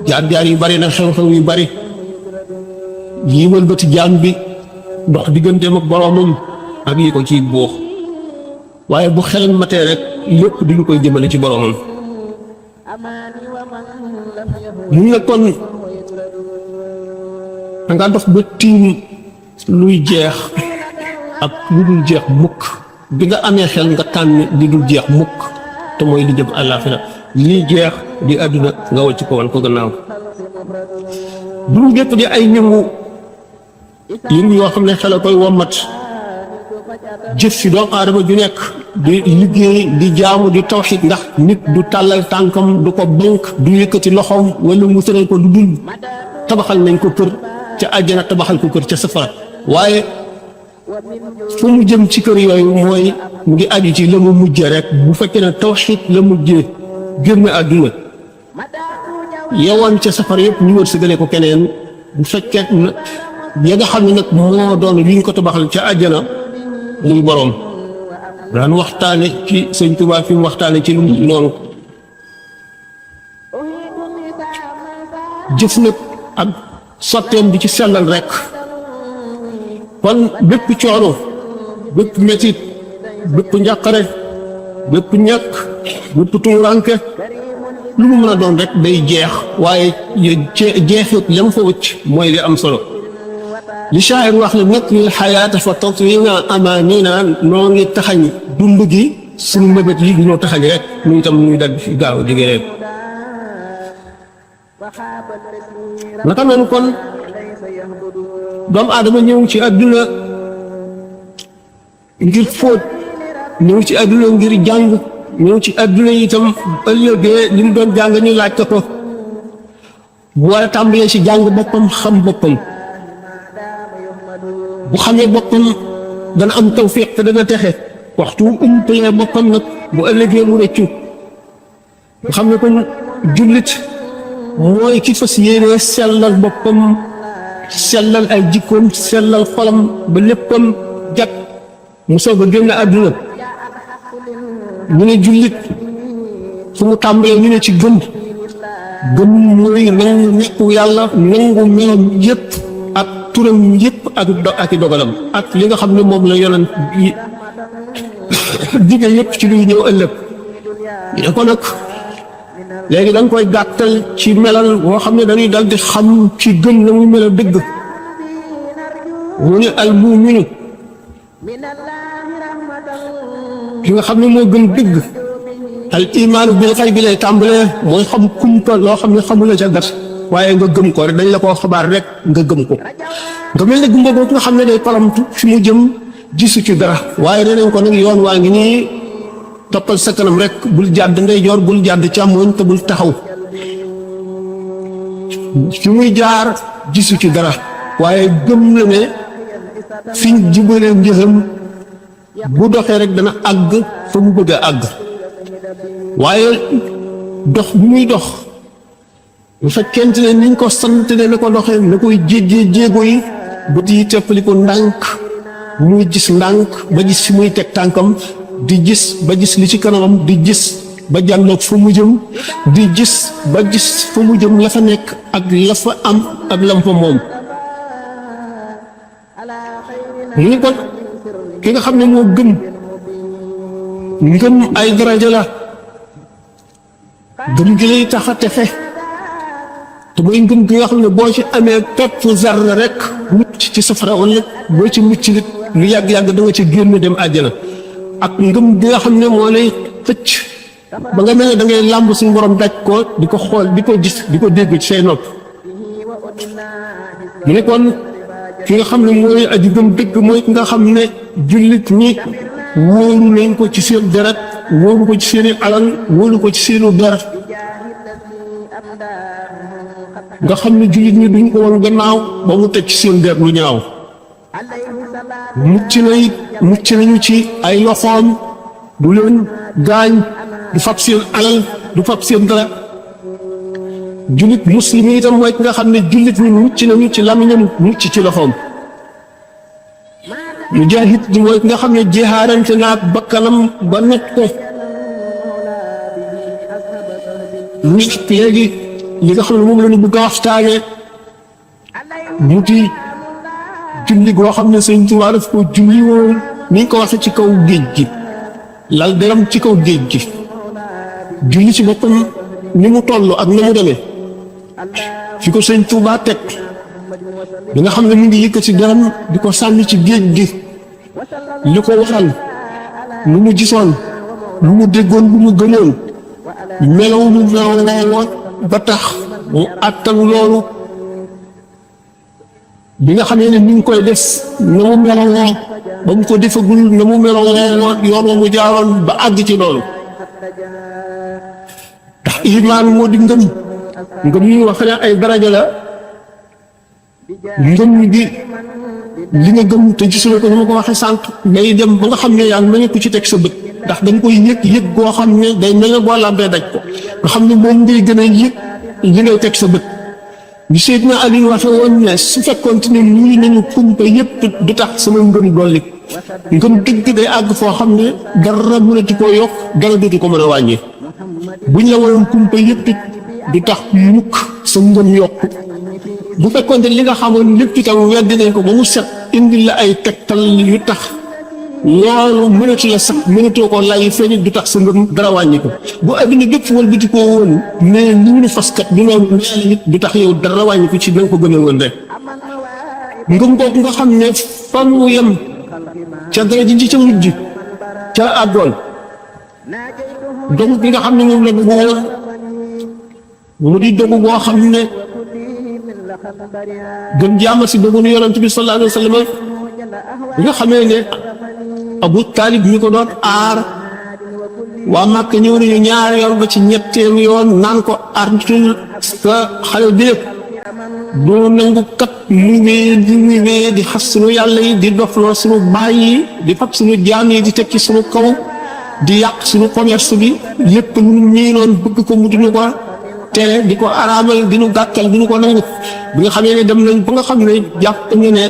jaar-jaar yu bari na xew-xew yu bari yi wëlbati jaam bi dox digganteem ak boroomam ak yi ko ciy buux waaye bu xel matee rek lépp duñu koy jëmale ci boroomam mu ne kon danga dox ba tiim luy jeex ak lu dul jeex mukk bi nga amee xel nga tànn li dul jeex mukk te mooy li jëm àllaaxira lii jeex di àdduna nga wàcc ko wan ko gannaaw dul gépp di ay yëngu yoo xam ne xel a koy wommat jëf si doomu aadama ju nekk di liggéey di jaamu di tawxiid ndax nit du tàllal tànkam du ko bank du yëkkati loxoom wala mu tëral ko du dul tabaxal nañ ko kër ca àjjana tabaxal ko kër ca safara waaye fu mu jëm ci kër yooyu mooy mu ngi aju ci la mu mujje rek bu fekkee ne tawxiid la mujjee génn àdduna yewoon ca safara yëpp ñu wër sëgale ko keneen bu fekkee na ya nga xam ne nag moo doon li ñu ko tabaxal ca àjjana muy boroom daan waxtaane ci sëñ Tuubaa fi mu waxtaane ci lu noonu jëf nag ak sotteem di ci sellal rek kon bépp coono bépp metit bépp njàqare bépp ñàkk bépp tumuranke lu mu mën a doon rek day jeex waaye jeexit la mu fa wëcc mooy li am solo li shaa'ir wax ne nag lil xayaata fa tatwina amaanina noo ngi taxañ dund gi suñu mébét yi ñoo taxañ rek ñu itam ñuy dal fi gaaw a jóge rek naka noonu kon doomu aadama ñëw ci àdduna ngir fóot ñëw ci àdduna ngir jàng ñëw ci àdduna itam ëllëgee li mu doon jàng ñu laaj ko bu war a tàmbalee ci jàng boppam xam boppam bu xamee boppam dana am tawfiq te dana texe waxtu umpalee boppam nag bu ëllëgee mu rëccu bu xam ne kon jullit mooy ki fas yéene sellal boppam sellal ay jikkoom sellal xolam ba léppam jag mu soog a génn àdduna ñu ne jullit fu mu tàmbalee ñu ne ci gëm mooy nangu nekku yàlla nangu melam yépp ak turam yépp ak i dogalam ak li nga xam ne moom la yonent yi dige yépp ci luy ñëw ëllëg ñu ko nag léegi da nga koy gàttal ci melal boo xam ne dañuy dal di xam ci gëm na muy mel dëgg mu ne al muuminu ki nga xam ne moo gëm dëgg al imaanu bil xaybi lay tàmbalee mooy xam kumpa loo xam ne xamula ca gat waaye nga gëm ko rek dañ la koo xabaar rek nga gëm ko nga mel ne gumba boobu nga xam ne day palamtu fi mu jëm gisu ci dara waaye nee nañ ko nag yoon waa ngi nii toppal sa kanam rek bul jàdd ndeyjoor bul jàdd càmmoñ te bul taxaw fi muy jaar gisu ci dara waaye gëm la ne fiñ jubalee njëxam bu doxee rek dana àgg fa mu bëgg a àgg waaye dox bu muy dox bu fekkente ne niñ ko sant ne na ko doxee na koy jéggee jéego yi bët yi teppali ko ndànk muy gis ndànk ba gis fi muy teg tànkam di gis ba gis li ci kanamam di gis ba jàlloog fa mu jëm di gis ba gis fa mu jëm la fa nekk ak la fa am ak lam fa moom mu ni kon ki nga xam ne moo gëm ngëm ay daraja la gëm gi lay tax a texe te mooy ngëm gi nga xam ne boo ci amee pepp zarra rek mucc ci safara wala boo ci mucc nit lu yàgg-yàgg da nga ci génn dem àjjana ak ngëm gi nga xam ne moo lay xëcc ba nga mel ne da ngay làmb suñu borom daj ko di ko xool di ko gis di ko dégg ci say nopp mu ne kon ki nga xam ne mooy aji gëm dëgg mooy ki nga xam ne jullit ñi wóoru nañ ko ci seen deret wóoru ko ci seeni alal wóoru ko ci seenu der nga xam ne jullit ñi duñ ko woon gannaaw ba mu teg ci seen der lu ñaaw mucc nañu ci ay loxoom du leen gaañ du fab seen alal du fab seen dara jullit muslim yi itam mooy ki nga xam ne jullit ñi mucc nañu ci lamiñam mucc ci loxoom mujaahid di mooy ki nga xam ne jihaarante naag bakkanam ba nekk ko nit léegi li nga xam ne moom la ñu bëgg a waxtaane ñu di julli goo xam ne Sëñ Tuubaa daf ko julli woon ni ñu ko waxee ci kaw géej gi lal deram ci kaw géej gi julli ci boppam ni mu toll ak na mu demee fi ko Sëñ Tuubaa teg bi nga xam ne mu ngi yëkkati deram di ko sànni ci géej gi li ko waxal lu mu gisoon lu mu déggoon lu mu gënoon melaw mu meloo ba tax mu àttan loolu bi nga xamee ne ni ngi koy def na mu meloo ba mu ko defagul na mu meloo yoon wa mu jaaroon ba àgg ci loolu ndax imaan moo di ngëm ngëm yi wax ne ay daraja la ngëm gi li nga gëm te gisuloo ko ni ma ko waxee sànq day dem ba nga xam ne yaa ngi mel ku ci teg sa bët ndax dañ koy yëg goo xam ne day mel ne boo làmbee daj ko nga xam ne moom ngay gën a yëg li ngay teg sa bët bi Seydina Aliou waxe woon ne su fekkoon ne lii nañu kumpa yëpp du tax sama ngëm dolli ngëm dëgg day àgg foo xam ne dara mënatu koo yokk dara dootu ko mën a wàññi buñ la woon kumpa yëpp du tax mukk sa ngëm yokk bu fekkoon ne li nga xamoon lépp itam weddi nañ ko ba mu set indi la ay tegtal yu tax loolu mënatu la sax mënatoo ko lay feeñ du tax sa ngëm dara wàññi ko bu adduna bépp wëlbati koo woon mais li ñu faskat du loolu mel it du tax yow dara wàññi ko ci na nga ko gëmee woon rek ngëm googu nga xam ne fan mu yem ca dara ji ca mujj ca àggoon dogu bi nga xam ne moom la bëggoon mu di dogu boo xam ne gën jaama si dogu nu yonent bi sallallahu alayhi wa sallam bi nga xamee ne Abu Taalib ñi ko doon aar waa Màkka ñëw nañu ñaari yoon ba ci ñetteelu yoon naan ko artul sa xale bi lépp doo nangu kat mu wee di xas sunu yàlla yi di dofloo sunu baay yi di fab sunu jaam yi di teg ci sunu kaw di yàq sunu commerce bi lépp lu ñii noon bëgg ko mu duñu ko tere di ko araamal di nu gàttal di nu ko nangu bi nga xamee ne dem nañ ba nga xam ne jàpp ñu ne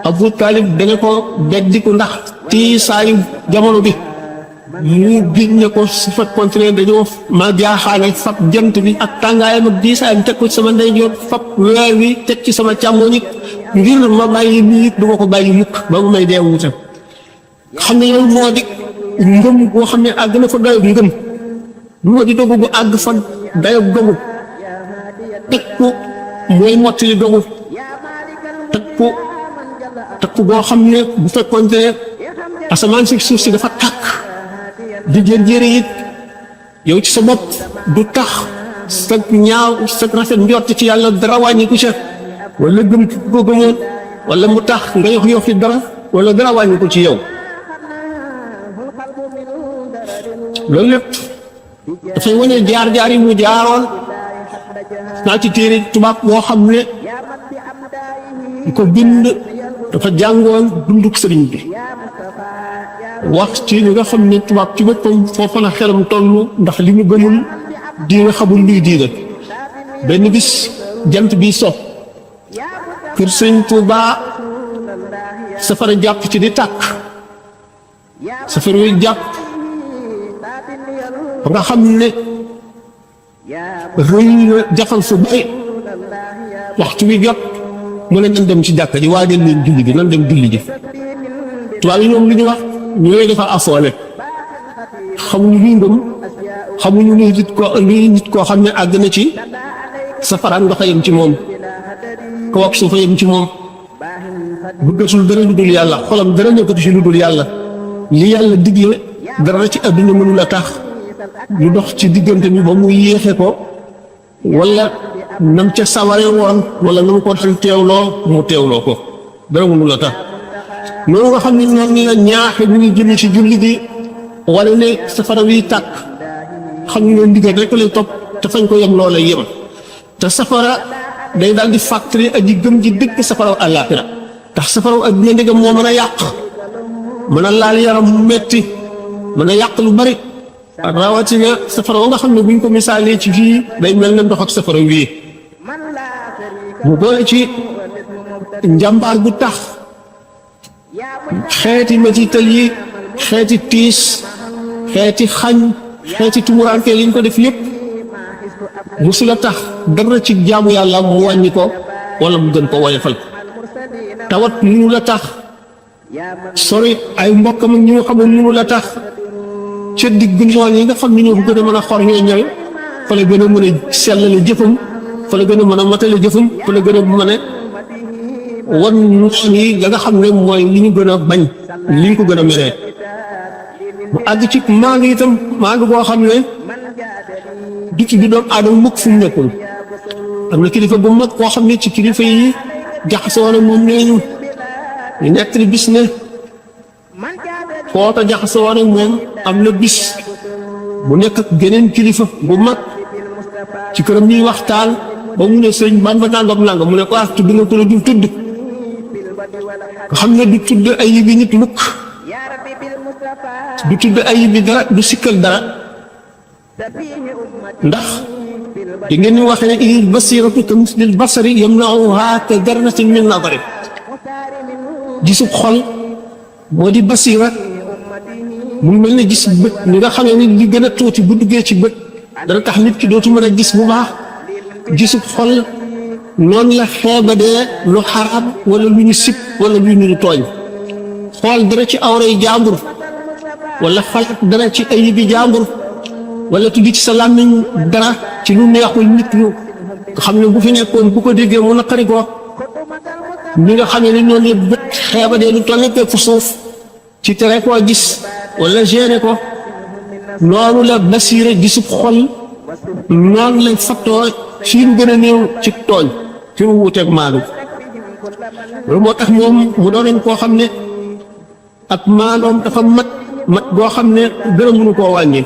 Abu Taalib dana ko beddiku ndax tiisaayu jamono bi mu biñ ne ko su fekkoon ne dañoo ma jaaxaane fab jant bi ak tàngaayam ak diisaayam teg ko ci sama ndeyjoor fab weer wi teg ci sama càmmoñ it ngir ma bàyyi nii du ma ko bàyyi mukk ba mu may dee wutam xam ne loolu moo di ngëm boo xam ne àgg na fa dayob ngëm moo di dogu bu àgg fa dayob dogu teg ko mooy mottali dogu teg ko boo xam ne bu fekkoon ne asamaan si suuf si dafa tàkk di jër it yow ci sa bopp du tax sa ñaaw sa rafet njort ci yàlla dara wàññi ku ca wala gëm ko gëmoon wala mu tax nga yox fi dara wala dara wàññi ko ci yow loolu lépp dafay wane jaar-jaar yi mu jaaroon naa ci téere tubaab boo xam ne di ko bind dafa jàngoon dunduk sëriñ bi wax ci li nga xam ne tubaab ci boppam foofa la xelam toll ndax li mu gëmul diina xamul luy diina benn bis jant bi so kër Sëñ Tuubaa safara jàpp ci di tàkk safara wi jàpp ba nga xam ne rëy na jaxal fu bari waxtu wi jot mu ne nan dem ci jàkka ji waajal leen julli gi nan dem julli ji tubaab yi ñoom li ñu wax ñooy dafa afoole xamuñu luy ngëm xamuñu luy nit koo xam ne àgg na ci safaraan ndox a yem ci moom kaw ak suufa yem ci moom bëggatul dara lu dul yàlla xolam dara nekkatu ci lu dul yàlla li yàlla digle dara ci àdduna mënul a tax lu dox ci diggante bi ba mu yéexe ko wala nam ca saware woon wala nam ko daan teewloo mu teewloo ko dara mënul a tax noonu nga xam ne noonu la ñaaxe ñu ngi jëli ci julli gi wala ne safara wi tàkk xam ne ndigal rek lay topp te fañ ko yem loola yem te safara day daal di fàttali aji gëm ji dëgg safaraw àllaaxira ndax safaraw adduna ndegam moo mën a yàq mën a laal yaram mu metti mën a yàq lu bari rawatina safara wa nga xam ne buñ ko misaalee ci fii day mel ne ndox ak safara wii mu boole ci njàmbaar bu tax xeeti mettital yi xeeti tiis xeeti xañ xeeti tumuraanke liñ ko def yëpp musula tax dara ci jaamu yàlla mu wàññi ko wala mu gën ko woyofal tawat ñu la tax sori ay mbokkam ak ñi nga xam ne ñu la tax ca digg noon yi nga xam ne ñoo ko gën a mën a xor ñooy ñëw fa la gën a mën a sellale jëfam fa la gën a mën a matale jëfam fa la gën a mën a wan noon yi nga xam ne mooy li ñu gën a bañ li ñu ko gën a meree mu àgg ci maandu itam maandu boo xam ne du ci di doomu aadama mukk fu mu nekkul am na kilifa bu mag koo xam ne ci kilifa yi jaxasoo na moom nee ñu nekk li bis ne kooka jaxasoo na moom am na bis bu nekk ak geneen kilifa bu mag ci këram ñuy waxtaan ba mu ne sëñ ban ba nangam nangam mu ne ko tudd nga ko la du tudd nga xam ne du tudd ay yibi nit mukk du tudd ay yibi dara du sikkal dara ndax di ngeen ñu waxee ne il basiratu ka mislil basari yamna'uha ka darratin min nadari gisub xol moo di basira mu mel ne gis bët ni nga xamee ni li gën a tuuti bu duggee ci bët dana tax nit ki dootu mën a gis bu baax gisub xol noonu la xeebadee lu xaraam wala lu ñu sib wala lu ñu tooñ xool dara ci awray jàmbur wala xalaat dara ci ayibi jàmbur wala tudd ci sa làmmiñ dara ci lu neexul nit ñu nga xam ne bu fi nekkoon bu ko déggee mu naqari ko ñi nga xam ne noonu la bët xeebadee lu toll fu suuf ci tere koo gis wala génne ko noonu la basiira gisub xol noonu lañ fattoo ci lu gën a néew ci tooñ ci lu wuuteeg maanu loolu moo tax moom mu doonoon koo xam ne ak maanoom dafa mat goo xam ne dara mënu koo wàññi